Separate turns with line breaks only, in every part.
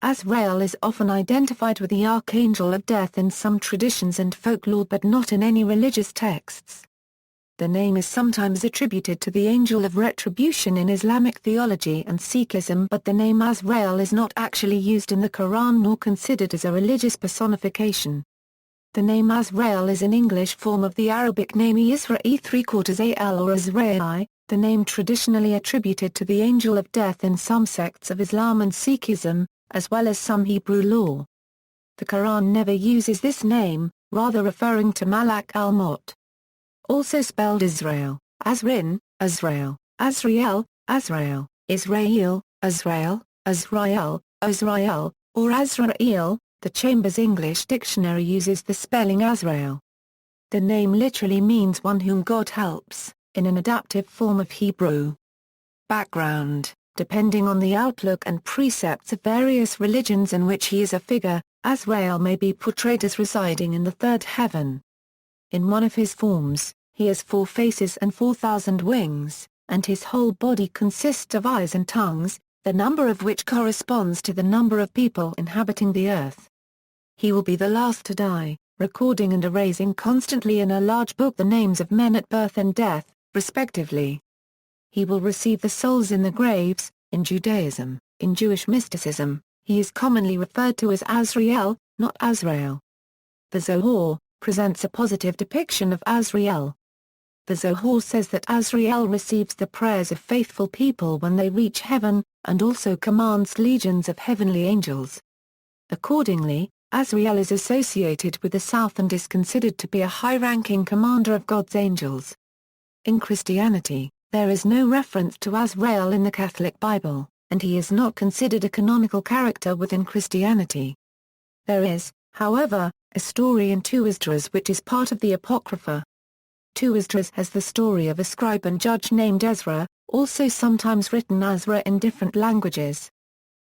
Azrael is often identified with the Archangel of Death in some traditions and folklore but not in any religious texts. The name is sometimes attributed to the Angel of Retribution in Islamic theology and Sikhism, but the name Azrael is not actually used in the Qur'an nor considered as a religious personification. The name Azrael is an English form of the Arabic name Izra'i ¾ or Azrail, the name traditionally attributed to the Angel of Death in some sects of Islam and Sikhism, as well as some Hebrew law. The Qur'an never uses this name, rather referring to Malak al-Maut. Also spelled Israel, Azrin, Azrael, Azriel, Azrael, Israel, Azrael, Azrael, Ozryel, or Azra'eel, the Chambers English Dictionary uses the spelling Azrael. The name literally means one whom God helps, in an adaptive form of Hebrew. Background: depending on the outlook and precepts of various religions in which he is a figure, Azrael may be portrayed as residing in the third heaven. In one of his forms, he has 4 faces and 4,000 wings, and his whole body consists of eyes and tongues, the number of which corresponds to the number of people inhabiting the earth. He will be the last to die, recording and erasing constantly in a large book the names of men at birth and death, respectively. He will receive the souls in the graves. In Judaism, in Jewish mysticism, he is commonly referred to as Azrael, not Azrael. The Zohar presents a positive depiction of Azrael. The Zohar says that Azrael receives the prayers of faithful people when they reach heaven, and also commands legions of heavenly angels. Accordingly, Azrael is associated with the south and is considered to be a high-ranking commander of God's angels. In Christianity, there is no reference to Azrael in the Catholic Bible, and he is not considered a canonical character within Christianity. There is, however, a story in 2 Esdras which is part of the Apocrypha. 2 Esdras has the story of a scribe and judge named Ezra, also sometimes written Azra in different languages.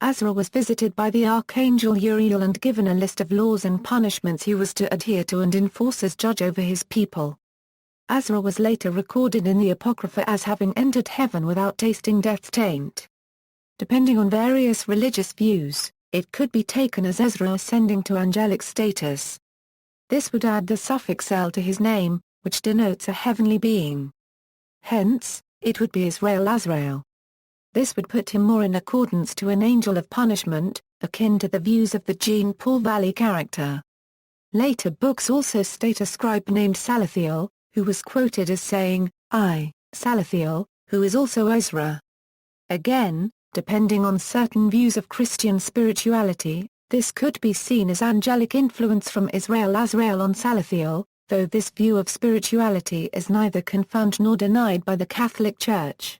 Ezra was visited by the Archangel Uriel and given a list of laws and punishments he was to adhere to and enforce as judge over his people. Ezra was later recorded in the Apocrypha as having entered heaven without tasting death's taint. Depending on various religious views, it could be taken as Ezra ascending to angelic status. This would add the suffix "el" to his name, which denotes a heavenly being. Hence, it would be Israel Azrael. This would put him more in accordance to an angel of punishment, akin to the views of the Jean Paul Valley character. Later books also state a scribe named Salathiel, who was quoted as saying, "I, Salathiel, who is also Ezra." Again, depending on certain views of Christian spirituality, this could be seen as angelic influence from Israel Azrael on Salathiel, though this view of spirituality is neither confirmed nor denied by the Catholic Church.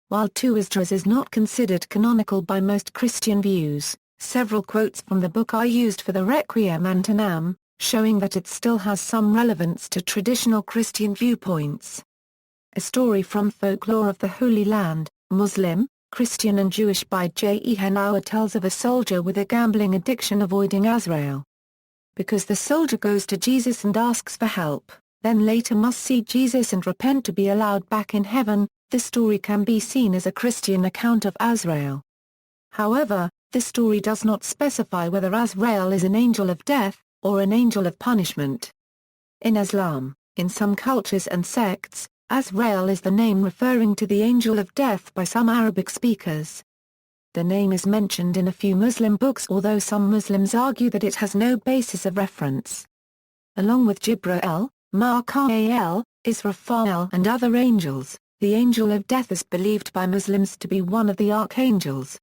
While 2 Esdras is not considered canonical by most Christian views, several quotes from the book are used for the Requiem Antonam, showing that it still has some relevance to traditional Christian viewpoints. A story from folklore of the Holy Land, Muslim, Christian and Jewish by J. E. Hanauer tells of a soldier with a gambling addiction avoiding Azrael. Because the soldier goes to Jesus and asks for help, then later must see Jesus and repent to be allowed back in heaven, the story can be seen as a Christian account of Azrael. However, the story does not specify whether Azrael is an angel of death, or an angel of punishment. In Islam, in some cultures and sects, Azrael is the name referring to the angel of death by some Arabic speakers. The name is mentioned in a few Muslim books, although some Muslims argue that it has no basis of reference. Along with Jibril, Mikael, Israfil and other angels, the angel of death is believed by Muslims to be one of the archangels.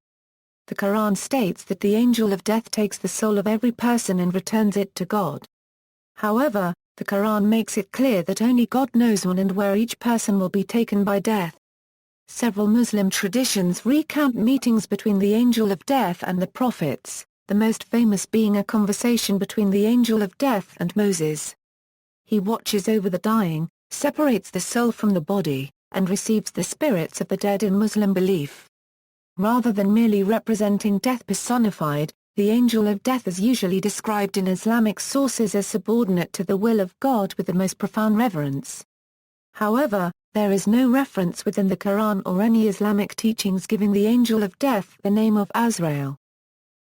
The Quran states that the angel of death takes the soul of every person and returns it to God. However, the Quran makes it clear that only God knows when and where each person will be taken by death. Several Muslim traditions recount meetings between the angel of death and the prophets, the most famous being a conversation between the angel of death and Moses. He watches over the dying, separates the soul from the body, and receives the spirits of the dead in Muslim belief. Rather than merely representing death personified, the angel of death is usually described in Islamic sources as subordinate to the will of God with the most profound reverence. However, there is no reference within the Quran or any Islamic teachings giving the angel of death the name of Azrael.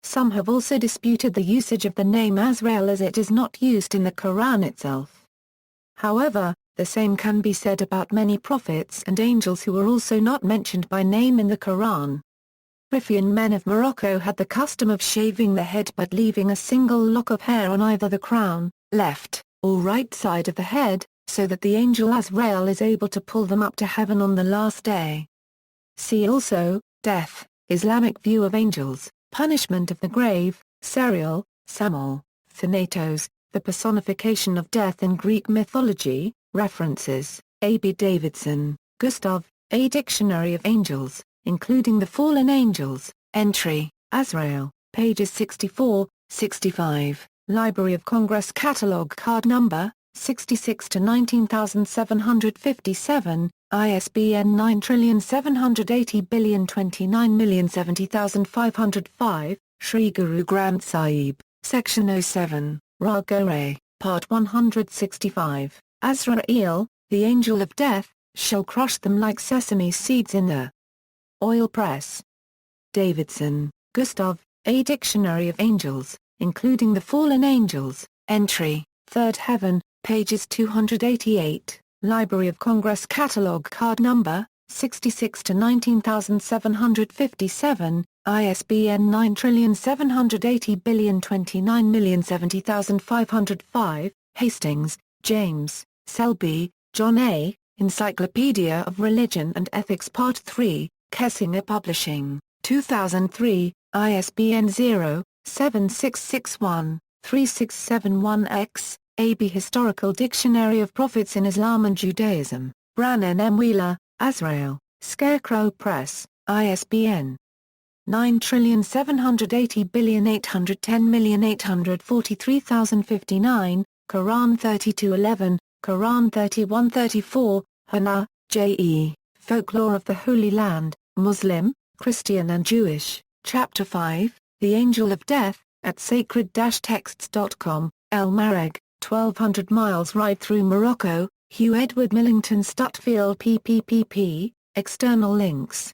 Some have also disputed the usage of the name Azrael as it is not used in the Qur'an itself. However, the same can be said about many prophets and angels who are also not mentioned by name in the Qur'an. Riffian men of Morocco had the custom of shaving the head but leaving a single lock of hair on either the crown, left, or right side of the head, so that the angel Azrael is able to pull them up to heaven on the last day. See also, Death, Islamic view of angels, punishment of the grave, Serial, Samuel, Thanatos, the personification of death in Greek mythology. References, A. B. Davidson, Gustav, A Dictionary of Angels, including the Fallen Angels, entry, Azrael, pages 64, 65, Library of Congress Catalogue Card Number, 66 to 19757, ISBN 9780709070505, Sri Guru Granth Sahib, Section 07, Ragore, Part 165, Azrael, the Angel of Death, shall crush them like sesame seeds in the oil press. Davidson, Gustav, A Dictionary of Angels, including the Fallen Angels, entry, Third Heaven, pages 288, Library of Congress Catalogue Card Number, 66 to 19757, ISBN 9780029070505, Hastings, James, Selby, John A., Encyclopedia of Religion and Ethics Part 3, Kessinger Publishing, 2003, ISBN 0-7661-3671-X, A.B. Historical Dictionary of Prophets in Islam and Judaism, Brannan M. Wheeler, Azrael, Scarecrow Press, ISBN 9780810843059, Quran 3211, Quran 3134, Hannah, J.E., Folklore of the Holy Land, Muslim, Christian and Jewish, Chapter 5, The Angel of Death, at sacred-texts.com, El Mareg, 1200 miles ride through Morocco, Hugh Edward Millington Stutfield PPPP, external links.